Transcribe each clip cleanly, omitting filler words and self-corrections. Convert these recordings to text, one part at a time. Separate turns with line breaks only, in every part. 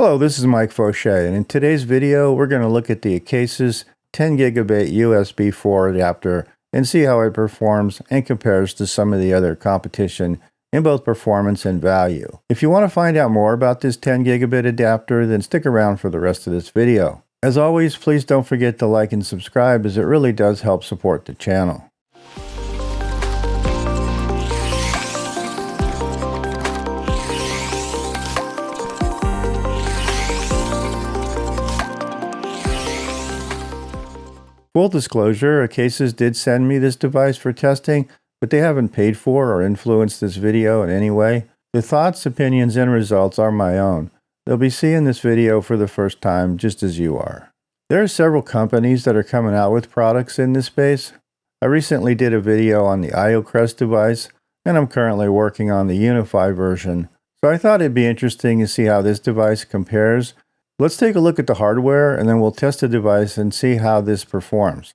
Hello, this is Mike Fauché, and in today's video, we're going to look at the Acasis 10 gigabit USB 4 adapter and see how it performs and compares to some of the other competition in both performance and value. If you want to find out more about this 10 gigabit adapter, then stick around for the rest of this video. As always, please don't forget to like and subscribe, as it really does help support the channel. Full disclosure, Acasis did send me this device for testing, but they haven't paid for or influenced this video in any way. The thoughts, opinions, and results are my own. They'll be seeing this video for the first time, just as you are. There are several companies that are coming out with products in this space. I recently did a video on the IOCREST device, and I'm currently working on the UniFi version. So I thought it'd be interesting to see how this device compares. Let's take a look at the hardware, and then we'll test the device and see how this performs.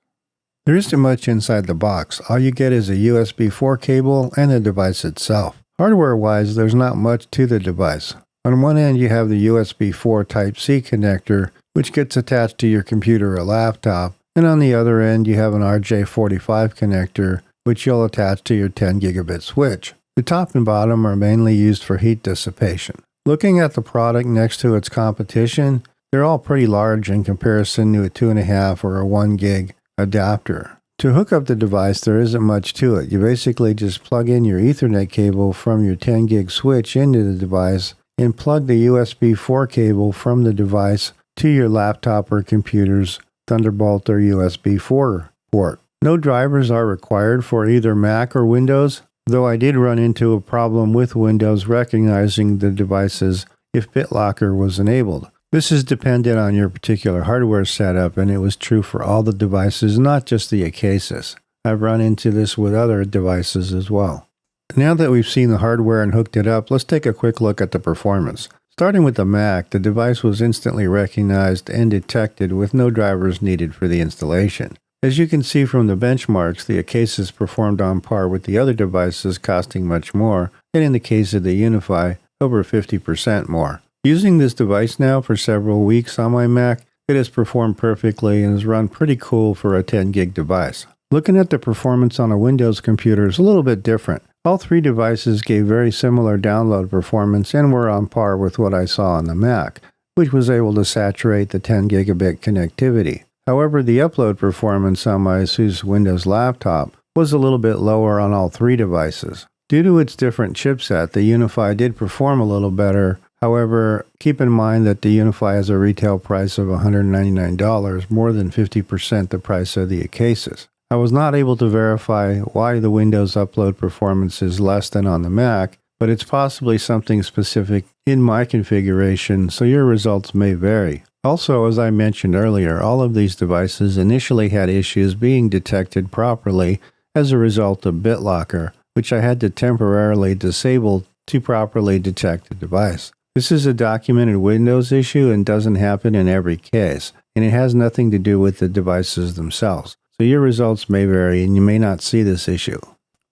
There isn't much inside the box. All you get is a USB 4 cable and the device itself. Hardware-wise, there's not much to the device. On one end, you have the USB 4 Type-C connector, which gets attached to your computer or laptop, and on the other end, you have an RJ45 connector, which you'll attach to your 10 gigabit switch. The top and bottom are mainly used for heat dissipation. Looking at the product next to its competition, they're all pretty large in comparison to a 2.5 or a 1 gig adapter. To hook up the device, there isn't much to it. You basically just plug in your Ethernet cable from your 10 gig switch into the device and plug the USB 4 cable from the device to your laptop or computer's Thunderbolt or USB 4 port. No drivers are required for either Mac or Windows, though I did run into a problem with Windows recognizing the devices if BitLocker was enabled. This is dependent on your particular hardware setup, and it was true for all the devices, not just the Acasis. I've run into this with other devices as well. Now that we've seen the hardware and hooked it up, let's take a quick look at the performance. Starting with the Mac, the device was instantly recognized and detected with no drivers needed for the installation. As you can see from the benchmarks, the Acasis performed on par with the other devices costing much more, and in the case of the UniFi, over 50% more. Using this device now for several weeks on my Mac, it has performed perfectly and has run pretty cool for a 10 gig device. Looking at the performance on a Windows computer is a little bit different. All three devices gave very similar download performance and were on par with what I saw on the Mac, which was able to saturate the 10 gigabit connectivity. However, the upload performance on my ASUS Windows laptop was a little bit lower on all three devices. Due to its different chipset, the UniFi did perform a little better. However, keep in mind that the UniFi has a retail price of $199, more than 50% the price of the Acasis. I was not able to verify why the Windows upload performance is less than on the Mac, but it's possibly something specific in my configuration, so your results may vary. Also, as I mentioned earlier, all of these devices initially had issues being detected properly as a result of BitLocker, which I had to temporarily disable to properly detect the device. This is a documented Windows issue and doesn't happen in every case, and it has nothing to do with the devices themselves. So your results may vary and you may not see this issue.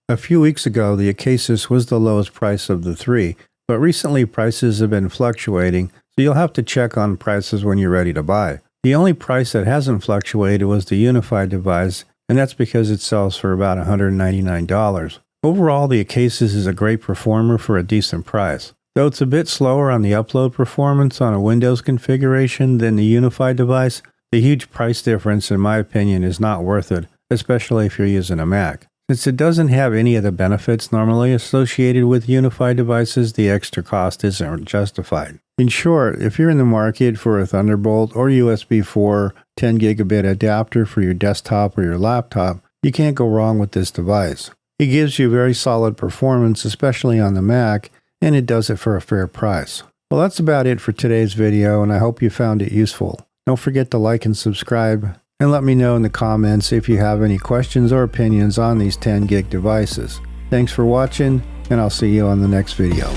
A few weeks ago, the Acasis was the lowest price of the three, but recently prices have been fluctuating, so you'll have to check on prices when you're ready to buy. The only price that hasn't fluctuated was the UniFi device, and that's because it sells for about $199. Overall, the Acasis is a great performer for a decent price. Though it's a bit slower on the upload performance on a Windows configuration than the UniFi device, the huge price difference, in my opinion, is not worth it, especially if you're using a Mac. Since it doesn't have any of the benefits normally associated with UniFi devices, the extra cost isn't justified. In short, if you're in the market for a Thunderbolt or USB 4 10 gigabit adapter for your desktop or your laptop, you can't go wrong with this device. It gives you very solid performance, especially on the Mac, and it does it for a fair price. Well, that's about it for today's video, and I hope you found it useful. Don't forget to like and subscribe, and let me know in the comments if you have any questions or opinions on these 10 gig devices. Thanks for watching, and I'll see you on the next video.